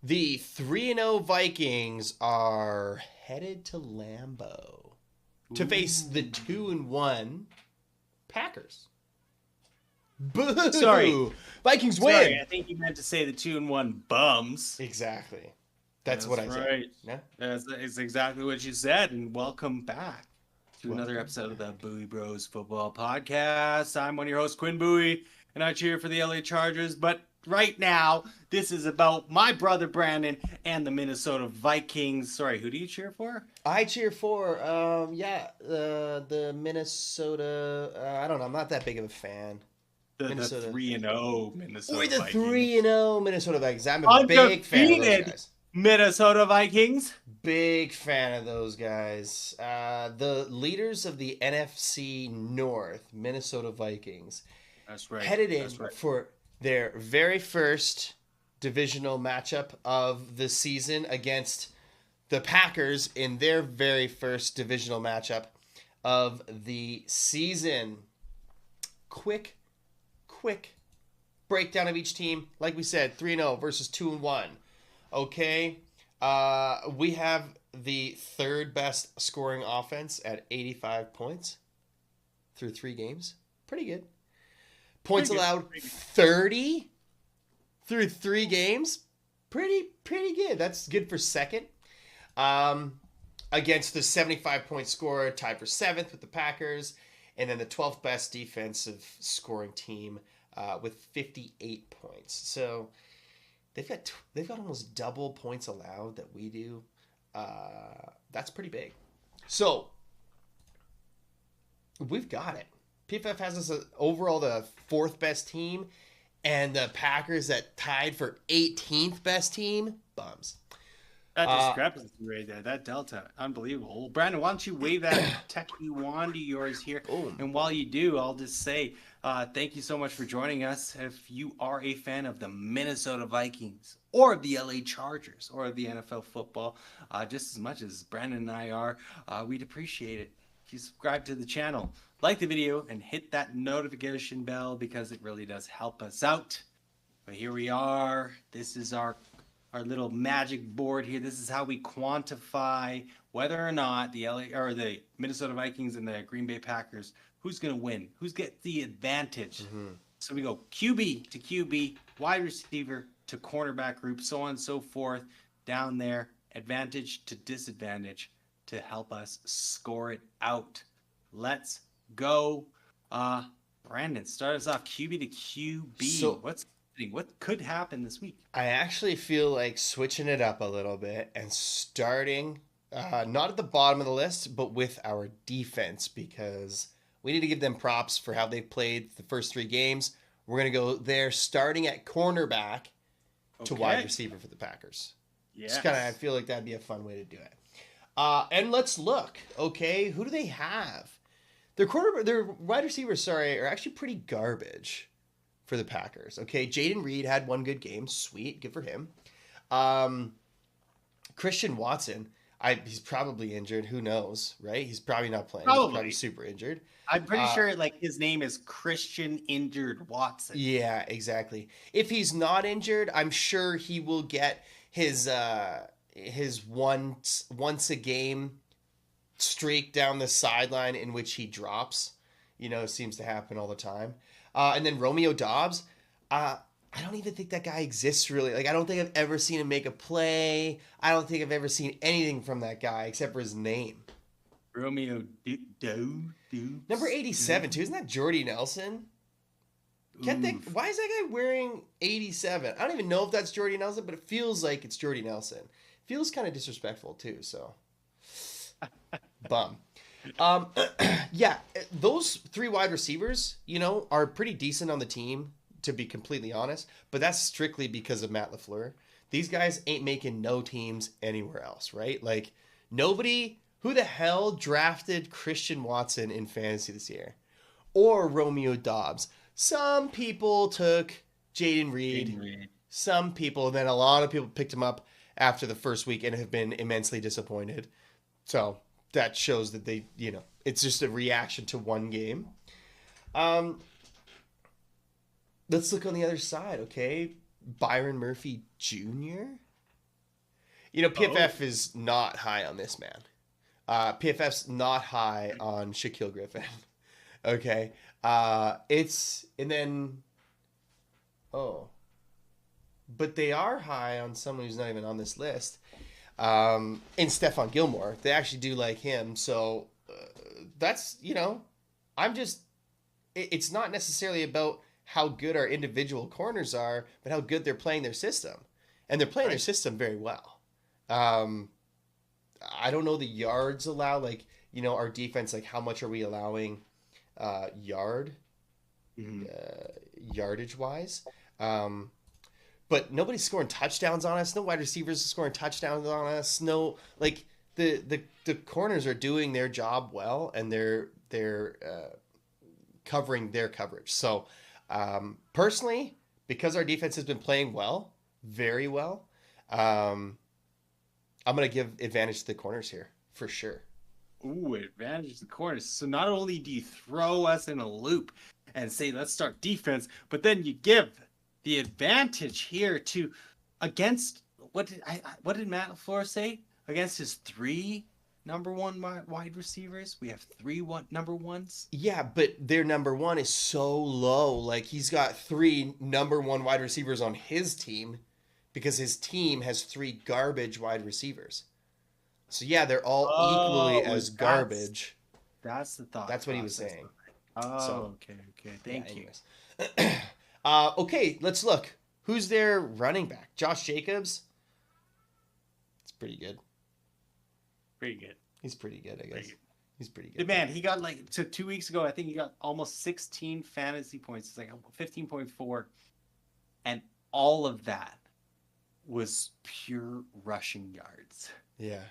The 3-0 Vikings are headed to Lambeau to face the Ooh. 2-1 Packers. Sorry, Boo! Vikings sorry. win. I think you meant to say the 2-1 bums. Exactly. That's what That's I said. right. Yeah. That's exactly what you said. And welcome back to another Welcome episode of the back. BuiBros Football Podcast. I'm one of your hosts, Quinn Bowie, and I cheer for the LA Chargers. But right now, this is about my brother Brandon and the Minnesota Vikings. Sorry, who do you cheer for? I cheer for the Minnesota. I don't know. I'm not that big of a fan. The Minnesota 3-0 or Minnesota the 3 and Vikings. 0 Minnesota Vikings. I'm a big fan of those Undefeated guys. Minnesota Vikings. Big fan of those guys. The leaders of the NFC North, Minnesota Vikings, That's right. headed That's in right. for their very first divisional matchup of the season against the Packers in their very first divisional matchup of the season. Quick breakdown of each team. Like we said, 3-0 versus 2-1. Okay. We have the third best scoring offense at 85 points through 3 games. Pretty good. Points Pretty good. allowed Pretty good. 30 through 3 games. Pretty good. That's good for second. Um, Against the 75-point scorer, tied for seventh with the Packers, and then the 12th best defensive scoring team with 58 points. So they've got almost double points allowed that we do. That's pretty big. So we've got it. PFF has us overall the fourth best team, and the Packers that tied for 18th best team. Bums. That Uh, discrepancy right there, that delta, unbelievable. Well, Brandon, why don't you wave that techie wand of yours here? Boom. And while you do, I'll just say thank you so much for joining us. If you are a fan of the Minnesota Vikings or of the LA Chargers or of the NFL football, just as much as Brandon and I are, we'd appreciate it. If you subscribe to the channel, like the video, and hit that notification bell because it really does help us out. But here we are. This is our little magic board here. This is how we quantify whether or not the LA or the Minnesota Vikings and the Green Bay Packers, who's going to win, who's get the advantage. Mhm. So we go QB to QB, wide receiver to cornerback group, so on and so forth, down there, advantage to disadvantage to help us score it out. Let's go. Brandon, start us off QB to QB. So What could happen this week? I actually feel like switching it up a little bit and starting not at the bottom of the list, but with our defense because we need to give them props for how they've played the first 3 games. We're going to go there starting at cornerback to wide Okay. receiver for the Packers. Just kind of, I Yes. feel like that'd be a fun way to do it. And let's look. Okay, who do they have? Their wide receivers, sorry, are actually pretty garbage for the Packers. Okay, Jaden Reed had 1 good game. Sweet, good for him. Um, Christian Watson, he's probably injured. Who knows, right? He's probably not playing. He's probably Probably. super injured. I'm pretty Uh, sure like his name is Christian Injured Watson. yeah, exactly. If he's not injured, I'm sure he will get his once a game streak down the sideline in which he drops. Seems to happen all the time. And then Romeo Dobbs, I don't even think that guy exists really. Like, I don't think I've ever seen him make a play. I don't think I've ever seen anything from that guy except for his name. Romeo Do. Number 87, too. Isn't that Jordy Nelson? Can't think. Why is that guy wearing 87? I don't even know if that's Jordy Nelson, but it feels like it's Jordy Nelson. Feels kind of disrespectful, too, so. Bum. Um, yeah, those 3 wide receivers, are pretty decent on the team, to be completely honest. But that's strictly because of Matt LaFleur. These guys ain't making no teams anywhere else, right? Like, nobody, who the hell drafted Christian Watson in fantasy this year? Or Romeo Dobbs? Some people took Jaden Reed. Jaden Reed. Some people, and then a lot of people picked him up after the first week and have been immensely disappointed. So that shows that it's just a reaction to 1 game. Um, let's look on the other side, okay? Byron Murphy Jr. You know, Oh, PFF is not high on this man. PFF's not high on Shaquille Griffin. Okay. It's and then oh, but they are high on someone who's not even on this list. In Stephon Gilmore, they actually do like him. So that's I'm just. It's not necessarily about how good our individual corners are, but how good they're playing their system, and they're playing their right. system very well. Um, I don't know the yards allowed, like our defense. Like how much are we allowing yard Mhm. yardage wise? Um, but nobody's scoring touchdowns on us. No wide receivers are scoring touchdowns on us. No, like the corners are doing their job well, and they're covering their coverage. So personally, because our defense has been playing well, very well, um, I'm gonna give advantage to the corners here for sure. Ooh, advantage the corners. So not only do you throw us in a loop and say let's start defense, but then you give the advantage here to against what did Matt LaFleur say against his three number one wide receivers? We have three number ones. Yeah, but their number one is so low. Like he's got three number one wide receivers on his team because his team has three garbage wide receivers. So yeah, they're all equally Oh, as garbage. that's the thought That's what he was process. saying. So Oh, okay. yeah, Thank you. anyways. Okay, let's look. Who's their running back? Josh Jacobs. It's pretty good. Pretty good. He's pretty good, I Pretty guess. good. He's pretty The good. man, he got like to 2 weeks ago. I think he got almost 16 fantasy points. It's like 15.4, and all of that was pure rushing yards. Yeah.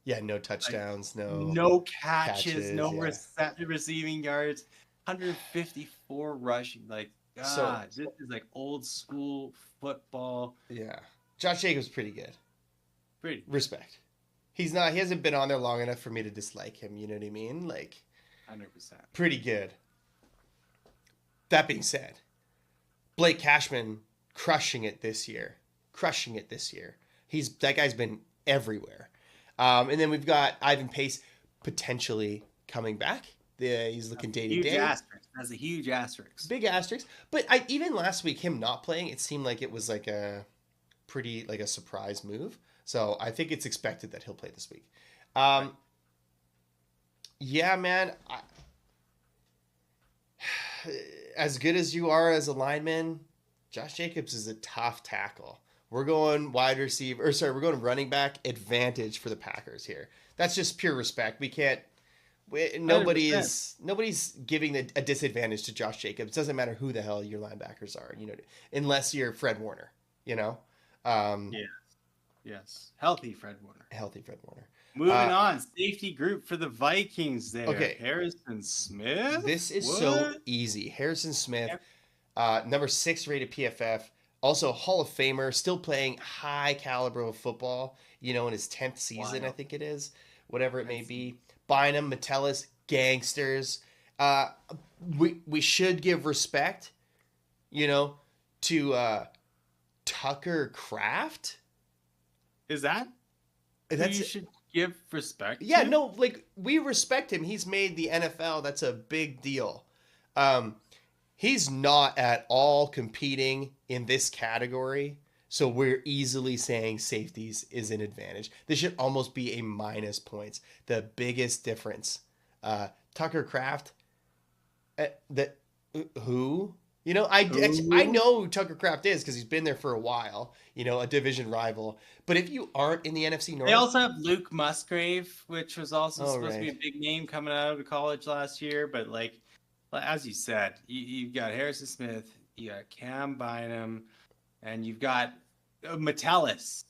Yeah, no touchdowns, no No catches, catches, no yeah. receiving yards, 154 rushing. Like So, God, this is like old school football. yeah. Josh Jacobs pretty good. Pretty Respect. He hasn't been on there long enough for me to dislike him, you know what I mean? Like 100%. pretty good. That being said, Blake Cashman crushing it this year. Crushing it this year. That guy's been everywhere. And then we've got Ivan Pace potentially coming back. He's looking day to Huge day. asterisk. That's a huge asterisk. Big asterisk. But even last week, him not playing, it seemed like it was like a pretty like a surprise move. So I think it's expected that he'll play this week. Yeah, man. As good as you are as a lineman, Josh Jacobs is a tough tackle. We're going we're going running back advantage for the Packers here. That's just pure respect. We can't. Hundred Nobody's giving a disadvantage to Josh Jacobs. It doesn't matter who the hell your linebackers are, unless you're Fred Warner, Yeah. Yes. Healthy Fred Warner. healthy Fred Warner. Moving on. Safety group for the Vikings there. Okay. Harrison Smith. This is What? so easy. Harrison Smith, Yep. number 6 rated PFF, also Hall of Famer, still playing high caliber of football, in his 10th season, Wow. I think it is, whatever it may be. Bynum, Metellus, gangsters. We should give respect, to Tucker Kraft. Is that who That's you should give respect Yeah, to? no, like we respect him. He's made the NFL. That's a big deal. He's not at all competing in this category, so we're easily saying safeties is an advantage. This should almost be a minus points. The biggest difference. Tucker Kraft. Who? I know who Tucker Kraft is because he's been there for a while. A division rival. But if you aren't in the NFC North, They also have Luke Musgrave, which was also supposed to be right. a big name coming out of college last year. But like as you said, you've got Harrison Smith, you got Cam Bynum, and you've got Metellus.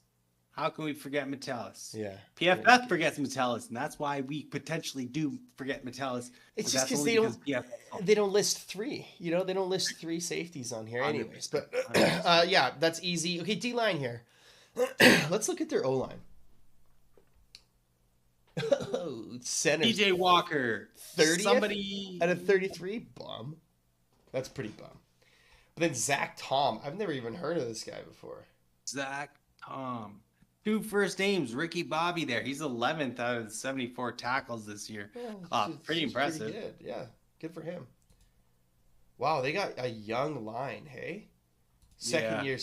How can we forget Metellus? Yeah. PFF forgets Metellus, and that's why we potentially do forget Metellus. It's but just that's because only they don't list 3. They don't list 3 safeties on here, anyways. But 100%. yeah, that's easy. Okay, D line here. Let's look at their O line. Center DJ Walker, 30th somebody out of 33. Bum. That's pretty bum. But then Zach Tom. I've never even heard of this guy before. Zach Tom. 2 first names. Ricky Bobby there. He's 11th out of 74 tackles this year. Pretty impressive. Pretty good. Yeah, good for him. Wow, they got a young line, hey? Second year,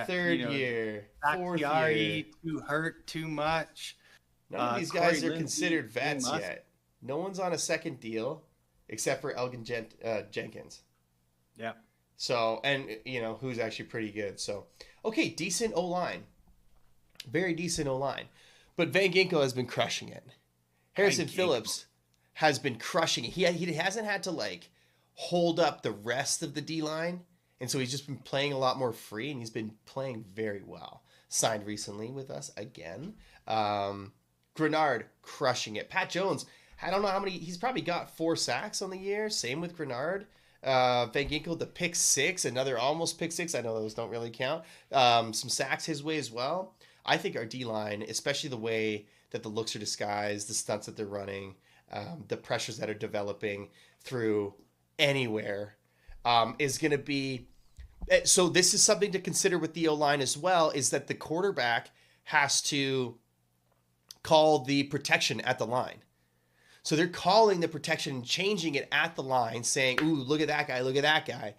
third year, fourth year. Too hurt too much. None of these guys are considered vets yet. No one's on a second deal except for Elgin Jenkins. Yeah. So, and, who's actually pretty good. So, okay, decent O-line. Very decent O-line. But Van Ginkel has been crushing it. Harrison Phillips has been crushing it. He hasn't had to, hold up the rest of the D-line. And so he's just been playing a lot more free, and he's been playing very well. Signed recently with us again. Grenard crushing it. Pat Jones, I don't know how many. He's probably got 4 sacks on the year. Same with Grenard. Van Ginkel, the pick 6, another almost pick 6. I know those don't really count. Some sacks his way as well. I think our D-line, especially the way that the looks are disguised, the stunts that they're running, the pressures that are developing through anywhere, is going to be. So this is something to consider with the O-line as well, is that the quarterback has to call the protection at the line. So they're calling the protection, changing it at the line, saying, ooh, look at that guy.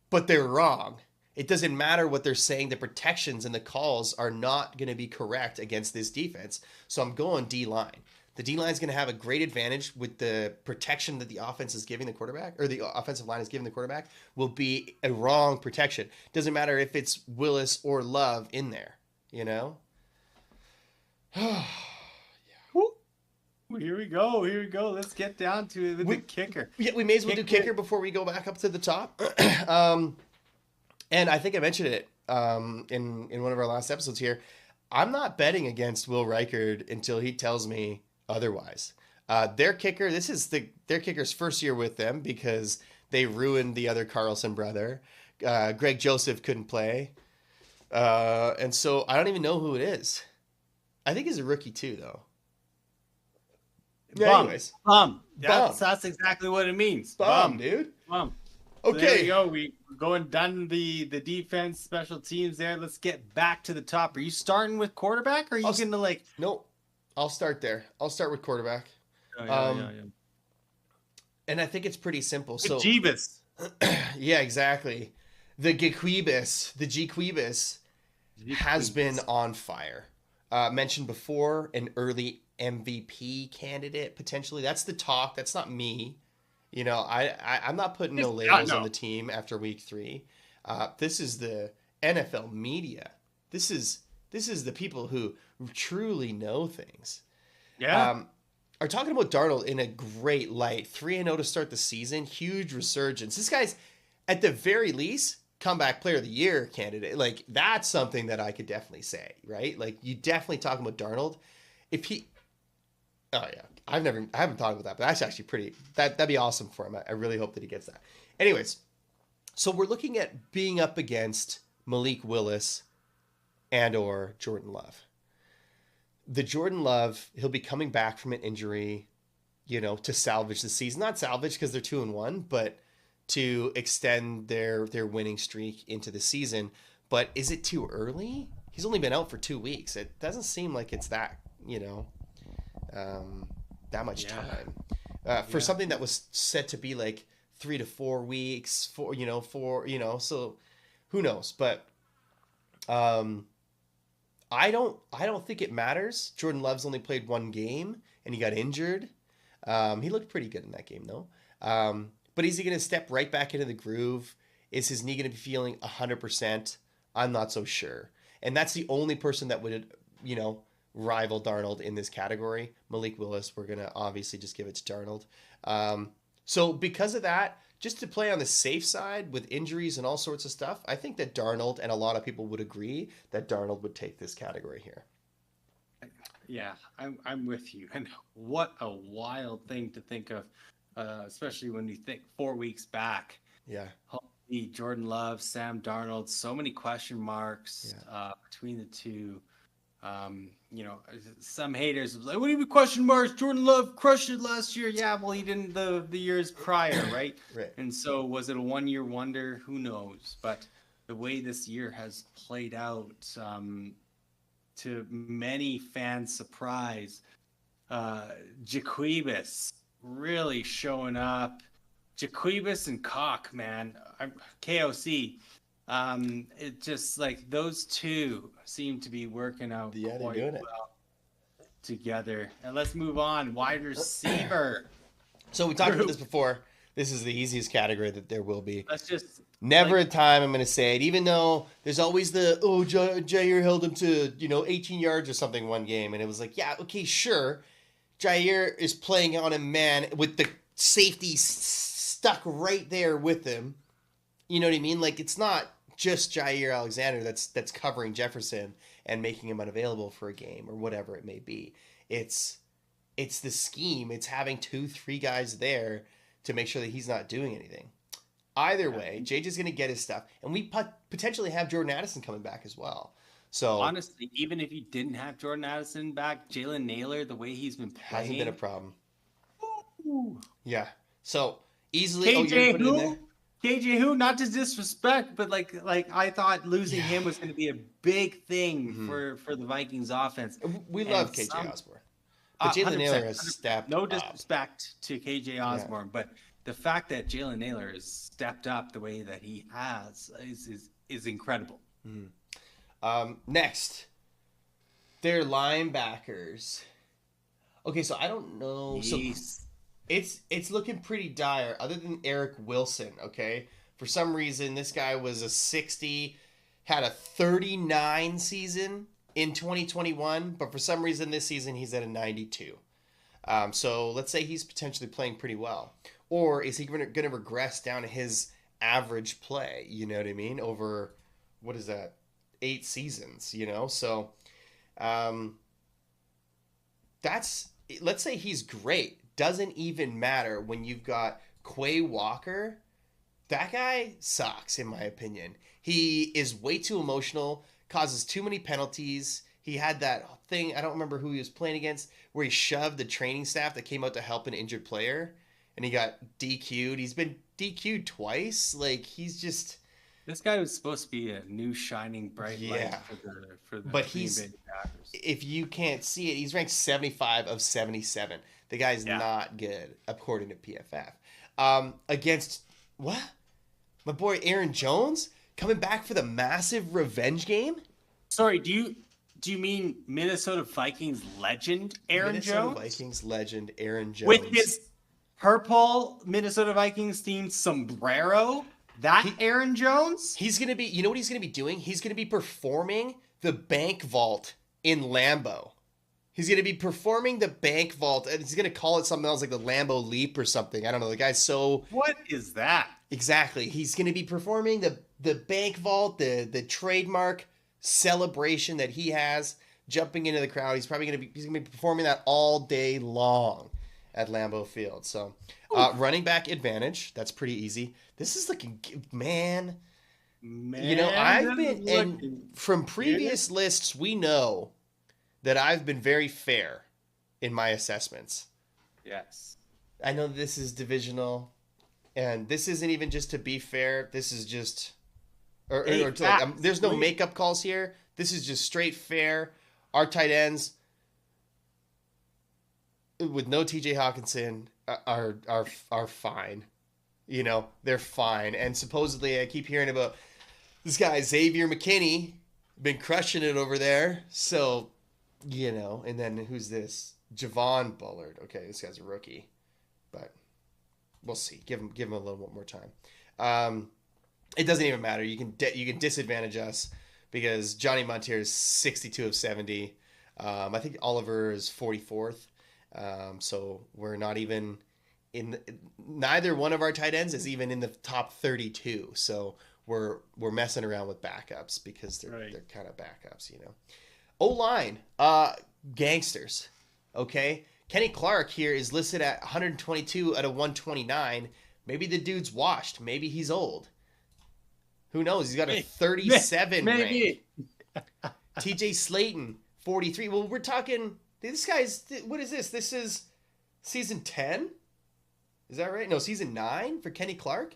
But they're wrong. It doesn't matter what they're saying. The protections and the calls are not going to be correct against this defense. So I'm going D-line. The D-line is going to have a great advantage with the protection that the offense is giving the quarterback, or the offensive line is giving the quarterback, will be a wrong protection. Doesn't matter if it's Willis or Love in there, Here we go. Let's get down to the kicker. Yeah, we may as well do kicker before we go back up to the top. And I think I mentioned it in one of our last episodes here. I'm not betting against Will Reichard until he tells me otherwise. Their kicker, this is their kicker's first year with them because they ruined the other Carlson brother. Greg Joseph couldn't play. And so I don't even know who it is. I think he's a rookie too, though. Yeah, anyways. Bum. That's exactly what it means. Bum, dude. Bum. Okay. So there you go. We're going done the defense, special teams there. Let's get back to the top. Are you starting with quarterback, or are you going to Nope. I'll start there. I'll start with quarterback. Yeah. And I think it's pretty simple. So Jeebus. Yeah, exactly. The G-Quibus has been on fire. Mentioned before, an early MVP candidate potentially. That's the talk. That's not me. I'm not putting no labels on the team after week 3. This is the NFL media. This is the people who truly know things. Yeah. Are talking about Darnold in a great light. 3-0 to start the season. Huge resurgence. This guy's, at the very least, comeback player of the year candidate. That's something that I could definitely say, right? You definitely talking about Darnold. Oh yeah, I haven't thought about that, but that's actually pretty. That'd be awesome for him. I really hope that he gets that. Anyways, so we're looking at being up against Malik Willis and/or Jordan Love. The Jordan Love, he'll be coming back from an injury, to salvage the season. Not salvage because they're 2-1, but to extend their winning streak into the season. But is it too early? He's only been out for 2 weeks. It doesn't seem like it's that, that much time for something that was set to be 3 to 4 weeks, so who knows? But I don't think it matters. Jordan Love's only played 1 game and he got injured. He looked pretty good in that game though. But is he going to step right back into the groove? Is his knee going to be feeling 100%? I'm not so sure. And that's the only person that would, rival Darnold in this category. Malik Willis, we're going to obviously just give it to Darnold. So because of that, just to play on the safe side with injuries and all sorts of stuff, I think that Darnold, and a lot of people would agree, that Darnold would take this category here. Yeah, I'm with you. And what a wild thing to think of, especially when you think 4 weeks back. Yeah. Holy, Jordan Love, Sam Darnold, so many question marks between the two. Some haters like, what do you mean question marks? Jordan Love crushed it last year. Yeah, well, he didn't the years prior, right? Right. And so was it a 1-year wonder? Who knows? But the way this year has played out, to many fans' surprise, Jaquibus really showing up. Jaquibus and Cock, man, KOC. It just like those two seem to be working out quite well together. And let's move on. Wide receiver. So we talked about this before. This is the easiest category that there will be. Let's just never a time I'm going to say it, even though there's always the Jair held him to 18 yards or something one game, and it was like, yeah, okay, sure. Jair is playing on a man with the safety stuck right there with him. You know what I mean? Like, it's not just Jair Alexander that's covering Jefferson and making him unavailable for a game or whatever it may be. It's the scheme. It's having 2-3 guys there to make sure that he's not doing anything. Either way, JJ's going to get his stuff. And we potentially have Jordan Addison coming back as well. So honestly, even if you didn't have Jordan Addison back, Jalen Naylor, the way he's been playing, hasn't been a problem. Ooh. Yeah. So easily. KJ who? Not to disrespect, but like I thought losing him was going to be a big thing for the Vikings offense. We love KJ Osborne. But Jalen Naylor has stepped no disrespect to KJ Osborne, but the fact that Jalen Naylor has stepped up the way that he has is incredible. Mm-hmm. Next, their linebackers. Okay, so I don't know. Jeez. So it's looking pretty dire, other than Eric Wilson. Okay, for some reason this guy was a 60, had a 39 season in 2021, but for some reason this season he's at a 92. So let's say he's potentially playing pretty well, or is he going to regress down to his average play? You know what I mean? Over what is that? 8 seasons, so that's, let's say he's great. Doesn't even matter when you've got Quay Walker. That guy sucks, in my opinion. He is way too emotional, causes too many penalties. He had that thing, I don't remember who he was playing against, where he shoved the training staff that came out to help an injured player, and he got DQ'd. He's been DQ'd twice. Like, he's just... This guy was supposed to be a new shining bright light for the but he's, Packers. If you can't see it, he's ranked 75 of 77. The guy's not good, according to PFF. Against, what? My boy Aaron Jones coming back for the massive revenge game? Sorry, do you mean Minnesota Vikings legend Aaron Jones? Vikings legend Aaron Jones. With his purple Minnesota Vikings themed sombrero? Aaron Jones? He's going to be, you know what he's going to be doing? He's going to be performing the bank vault in Lambeau. He's going to be performing the bank vault, and he's going to call it something else like the Lambeau Leap or something. I don't know. The guy's so... What is that? Exactly. He's going to be performing the bank vault, the trademark celebration that he has, jumping into the crowd. He's going to be performing that all day long at Lambeau Field. So, running back advantage, that's pretty easy. This is looking, man. I've been, and from previous lists, we know that I've been very fair in my assessments. Yes. I know this is divisional, and this isn't even just to be fair. This is just, there's no makeup calls here. This is just straight fair. Our tight ends, with no TJ Hawkinson, are fine. They're fine. And supposedly I keep hearing about this guy, Xavier McKinney, been crushing it over there. So, and then who's this? Javon Bullard. Okay, this guy's a rookie. But we'll see. Give him a little more time. It doesn't even matter. You can disadvantage us because Johnny Montier is 62 of 70. I think Oliver is 44th. So we're not even... neither one of our tight ends is even in the top 32, so we're messing around with backups because they're kind of backups, O-line, gangsters, okay. Kenny Clark here is listed at 122 out of 129. Maybe the dude's washed. Maybe he's old. Who knows? He's got a 37 rank. TJ Slayton, 43. Well, we're talking. This guy's. What is this? This is season 10. Is that right? No, season 9 for Kenny Clark.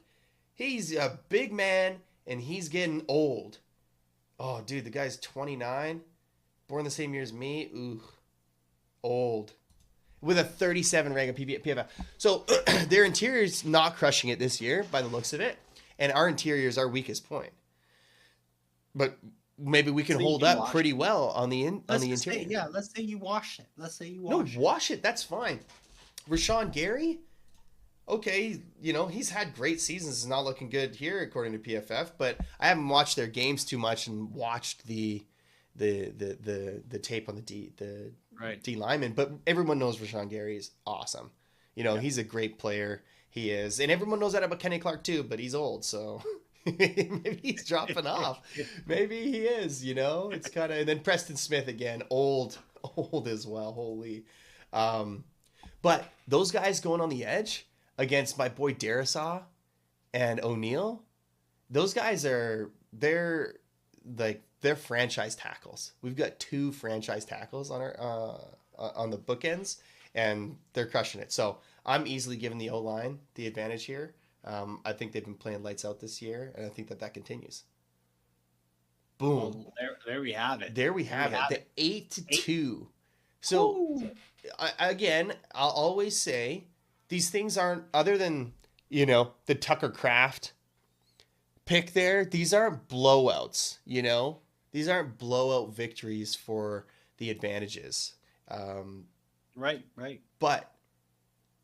He's a big man. and he's getting old. Oh, dude, the guy's 29, born the same year as me. Ooh, old. With a 37 rank of PFF. So their interior's not crushing it this year by the looks of it. And our interior is our weakest point. But maybe we can hold up pretty well on the interior. Let's say you wash it. No, wash it. That's fine. Rashawn Gary, okay, he's had great seasons. It's not looking good here according to PFF, but I haven't watched their games too much and watched the tape on the D lineman. But everyone knows Rashawn Gary is awesome. He's a great player. He is, and everyone knows that about Kenny Clark too. But he's old, so. Maybe he's dropping off. Maybe he is, It's kind of, and then Preston Smith again, old as well. Holy. But those guys going on the edge against my boy Darisaw and O'Neal, those guys they're franchise tackles. We've got 2 franchise tackles on our on the bookends, and they're crushing it. So I'm easily giving the O-line the advantage here. I think they've been playing lights out this year, and I think that continues. Boom. Well, there we have it. There we have it. The 8-2. So, I'll always say these things aren't, other than, the Tucker Kraft pick there, these aren't blowouts, These aren't blowout victories for the advantages. Right. But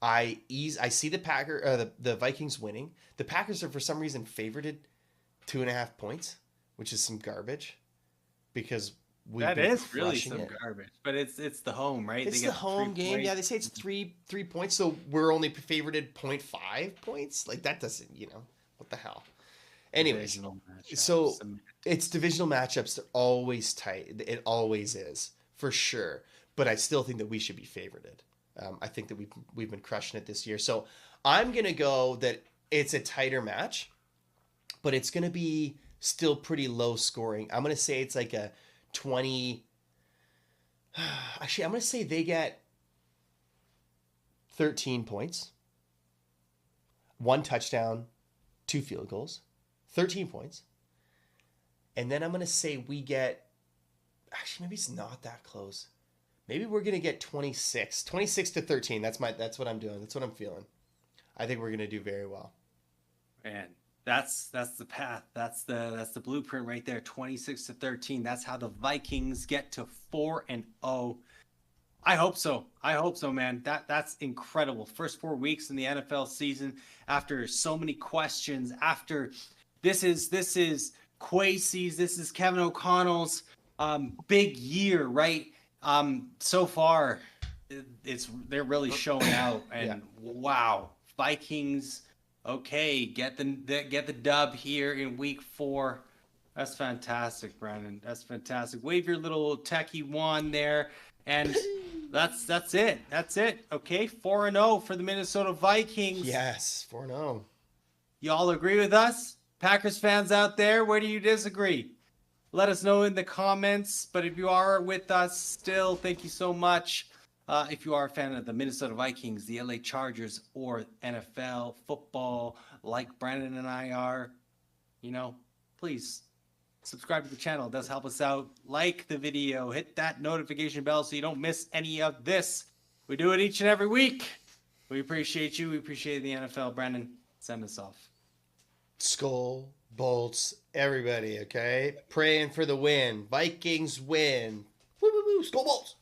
I see the Vikings winning. The Packers are for some reason favorited 2.5 points, which is some garbage because that is really some garbage. But it's the home, right? It's the home game. Points. Yeah, they say it's 3 points, so we're only favorited 0.5 points. Like that doesn't, what the hell? Anyways, so it's divisional matchups. They're always tight. It always is for sure. But I still think that we should be favorited. I think that we've been crushing it this year. So I'm going to go that it's a tighter match, but it's going to be still pretty low scoring. I'm going to say it's like a 20. Actually, I'm going to say they get 13 points, 1 touchdown, 2 field goals, 13 points. And then I'm going to say we get, actually, maybe it's not that close. Maybe we're going to get 26-13. That's what I'm doing. That's what I'm feeling. I think we're going to do very well. Man, that's the path. That's the blueprint right there. 26-13. That's how the Vikings get to 4-0. I hope so. Man. That's incredible. First 4 weeks in the NFL season after so many questions, after this is Kwesi's, this is Kevin O'Connell's big year, right? So far, they're really showing out, and wow, Vikings. Okay, get the dub here in week 4. That's fantastic, Brandon. That's fantastic. Wave your little techie wand there, and that's it. That's it. Okay, 4-0 for the Minnesota Vikings. Yes, 4-0. Y'all agree with us, Packers fans out there? Where do you disagree? Let us know in the comments. But if you are with us still, thank you so much. If you are a fan of the Minnesota Vikings, the LA Chargers, or NFL football, like Brandon and I are, please subscribe to the channel. It does help us out. Like the video. Hit that notification bell so you don't miss any of this. We do it each and every week. We appreciate you. We appreciate the NFL. Brandon, send us off. Skol Bolts, everybody, okay? Praying for the win. Vikings win. Woo, woo, woo. Skol Bolts.